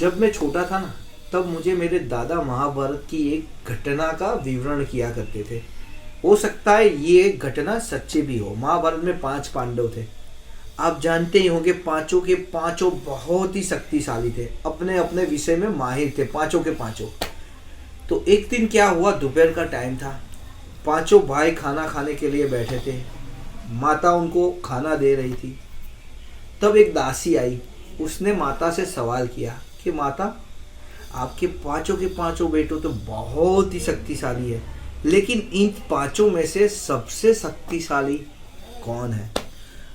जब मैं छोटा था ना, तब मुझे मेरे दादा महाभारत की एक घटना का विवरण किया करते थे। हो सकता है ये एक घटना सच्ची भी हो। महाभारत में 5 पांडव थे। आप जानते ही होंगे, पांचों के पांचों बहुत ही शक्तिशाली थे, अपने अपने विषय में माहिर थे, पांचों के पांचों। तो एक दिन क्या हुआ, दोपहर का टाइम था। पांचों भाई खाना खाने के लिए बैठे थे। माता उनको खाना दे रही थी। तब एक दासी आई। उसने माता से सवाल किया कि माता, आपके पांचों के पांचों बेटों तो बहुत ही शक्तिशाली है, लेकिन इन पांचों में से सबसे शक्तिशाली कौन है?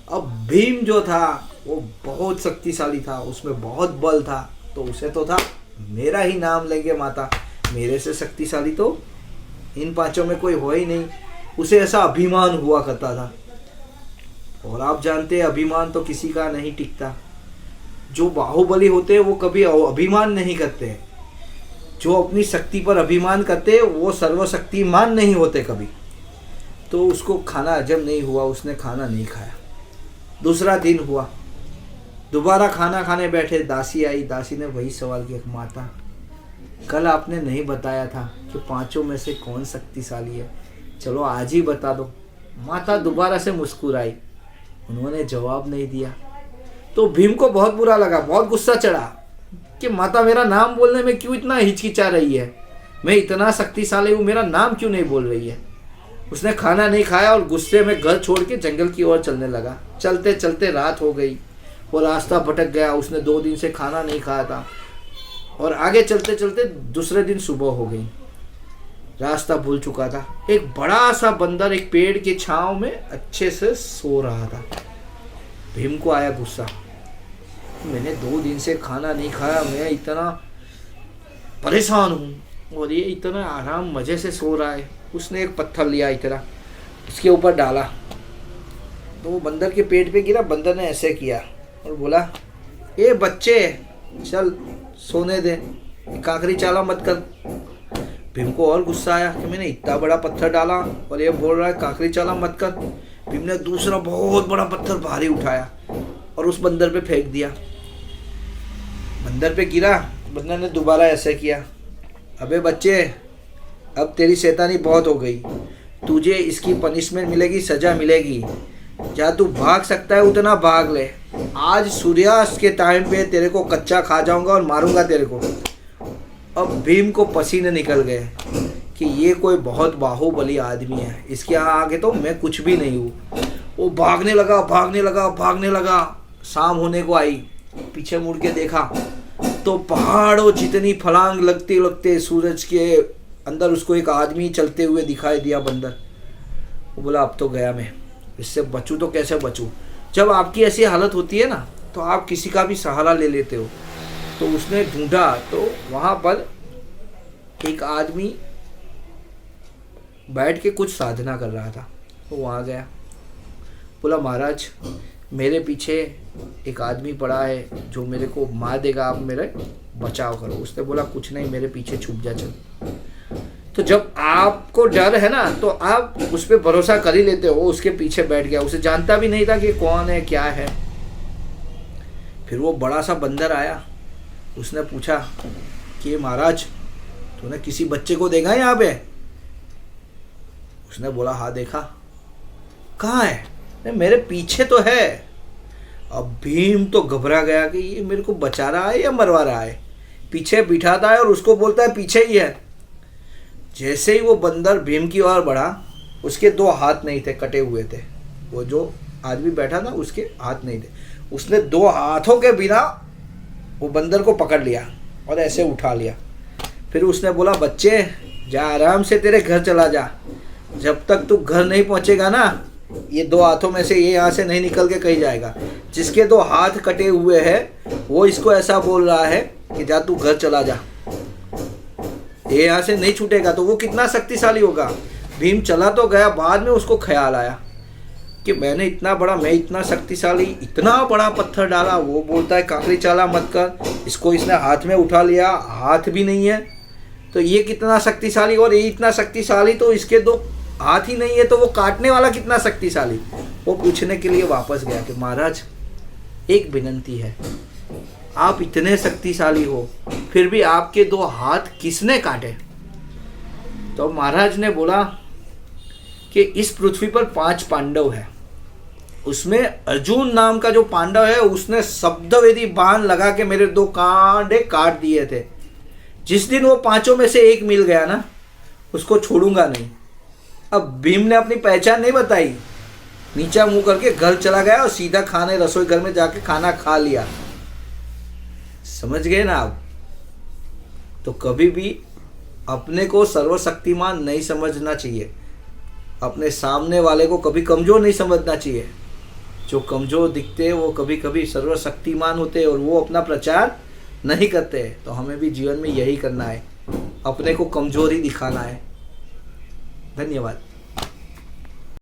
अब भीम जो था वो बहुत शक्तिशाली था, उसमें बहुत बल था, तो उसे तो था मेरा ही नाम लेंगे माता, मेरे से शक्तिशाली तो इन पांचों में कोई हो ही नहीं। उसे ऐसा अभिमान हुआ करता था। और आप जानते हैं, अभिमान तो किसी का नहीं टिकता। जो बाहुबली होते हैं वो कभी अभिमान नहीं करते हैं। जो अपनी शक्ति पर अभिमान करते हैं वो सर्वशक्तिमान नहीं होते कभी। तो उसको खाना हजम नहीं हुआ, उसने खाना नहीं खाया। दूसरा दिन हुआ, दोबारा खाना खाने बैठे। दासी आई। दासी ने वही सवाल किया, माता कल आपने नहीं बताया था कि पांचों में से कौन शक्तिशाली है, चलो आज ही बता दो। माता दोबारा से मुस्कुराई। उन्होंने जवाब नहीं दिया। तो भीम को बहुत बुरा लगा, बहुत गुस्सा चढ़ा कि माता मेरा नाम बोलने में क्यों इतना हिचकिचा रही है, मैं इतना शक्तिशाली हूँ, मेरा नाम क्यों नहीं बोल रही है। उसने खाना नहीं खाया और गुस्से में घर छोड़ के जंगल की ओर चलने लगा। चलते चलते रात हो गई, वो रास्ता भटक गया। उसने 2 दिन से खाना नहीं खाया था। और आगे चलते चलते दूसरे दिन सुबह हो गई। रास्ता भूल चुका था। एक बड़ा सा बंदर एक पेड़ की छांव में अच्छे से सो रहा था। भीम को आया गुस्सा, मैंने 2 दिन से खाना नहीं खाया, मैं इतना परेशान हूँ और ये इतना आराम मजे से सो रहा है। उसने एक पत्थर लिया, इतना उसके ऊपर डाला तो वो बंदर के पेट पे गिरा। बंदर ने ऐसे किया और बोला, ए बच्चे चल सोने दे, काकरी चाला मत कर। भीम को और गुस्सा आया कि मैंने इतना बड़ा पत्थर डाला और ये बोल रहा है काकरी चाला मत कर। भीम ने दूसरा बहुत बड़ा पत्थर भारी उठाया और उस बंदर पे फेंक दिया। बंदर पे गिरा। बंदर ने दोबारा ऐसे किया, अबे बच्चे अब तेरी शैतानी बहुत हो गई, तुझे इसकी पनिशमेंट मिलेगी, सजा मिलेगी। जा तू भाग सकता है उतना भाग ले, आज सूर्यास्त के टाइम पे तेरे को कच्चा खा जाऊंगा और मारूंगा तेरे को। अब भीम को पसीने निकल गए कि ये कोई बहुत बाहुबली आदमी है, इसके आगे तो मैं कुछ भी नहीं हूँ। वो भागने लगा भागने लगा भागने लगा। शाम होने को आई। पीछे मुड़ के देखा तो पहाड़ों जितनी फलांग लगते लगते सूरज के अंदर उसको एक आदमी चलते हुए दिखाई दिया, बंदर। वो बोला अब तो गया मैं, इससे बचूं तो कैसे बचूं। जब आपकी ऐसी हालत होती है ना, तो आप किसी का भी सहारा ले लेते हो। तो उसने ढूंढा तो वहाँ पर एक आदमी बैठ के कुछ साधना कर रहा था। तो वहाँ गया, बोला महाराज मेरे पीछे एक आदमी पड़ा है जो मेरे को मार देगा, आप मेरे बचाव करो। उसने बोला कुछ नहीं, मेरे पीछे छुप जा चल। तो जब आपको डर है ना, तो आप उस पर भरोसा कर ही लेते हो। उसके पीछे बैठ गया, उसे जानता भी नहीं था कि कौन है क्या है। फिर वो बड़ा सा बंदर आया। उसने पूछा कि महाराज तूने किसी बच्चे को देखा यहाँ पे? उसने बोला हाँ देखा। कहाँ है? नहीं मेरे पीछे तो है। अब भीम तो घबरा गया कि ये मेरे को बचा रहा है या मरवा रहा है। पीछे बिठाता है और उसको बोलता है पीछे ही है। जैसे ही वो बंदर भीम की ओर बढ़ा, उसके 2 हाथ नहीं थे, कटे हुए थे। वो जो आदमी बैठा था उसके हाथ नहीं थे। उसने 2 हाथों के बिना वो बंदर को पकड़ लिया और ऐसे उठा लिया। फिर उसने बोला बच्चे जा आराम से तेरे घर चला जा, जब तक तू घर नहीं पहुंचेगा ना, ये 2 हाथों में से ये यहाँ से नहीं निकल के कहीं जाएगा। जिसके 2 हाथ कटे हुए हैं वो इसको ऐसा बोल रहा है कि जा तू घर चला जा, ये यहाँ से नहीं छूटेगा। तो वो कितना शक्तिशाली होगा। भीम चला तो गया, बाद में उसको ख्याल आया कि मैं इतना शक्तिशाली, इतना बड़ा पत्थर डाला। वो बोलता है काकरी चाला मत कर, इसको इसने हाथ में उठा लिया, हाथ भी नहीं है। तो ये कितना शक्तिशाली, और ये इतना शक्तिशाली तो इसके 2 हाथ ही नहीं है, तो वो काटने वाला कितना शक्तिशाली। वो पूछने के लिए वापस गया कि महाराज एक विनंती है, आप इतने शक्तिशाली हो, फिर भी आपके 2 हाथ किसने काटे? तो महाराज ने बोला कि इस पृथ्वी पर 5 पांडव है, उसमें अर्जुन नाम का जो पांडव है उसने शब्दवेदी बाण लगा के मेरे 2 कांडे काट दिए थे। जिस दिन वो 5 में से एक मिल गया ना, उसको छोड़ूंगा नहीं। अब भीम ने अपनी पहचान नहीं बताई, नीचा मुंह करके घर चला गया और सीधा खाने रसोई घर में जाके खाना खा लिया। समझ गए ना आप? तो कभी भी अपने को सर्वशक्तिमान नहीं समझना चाहिए, अपने सामने वाले को कभी कमजोर नहीं समझना चाहिए। जो कमजोर दिखते हैं वो कभी कभी सर्वशक्तिमान होते हैं और वो अपना प्रचार नहीं करते। तो हमें भी जीवन में यही करना है, अपने को कमजोर ही दिखाना है। धन्यवाद।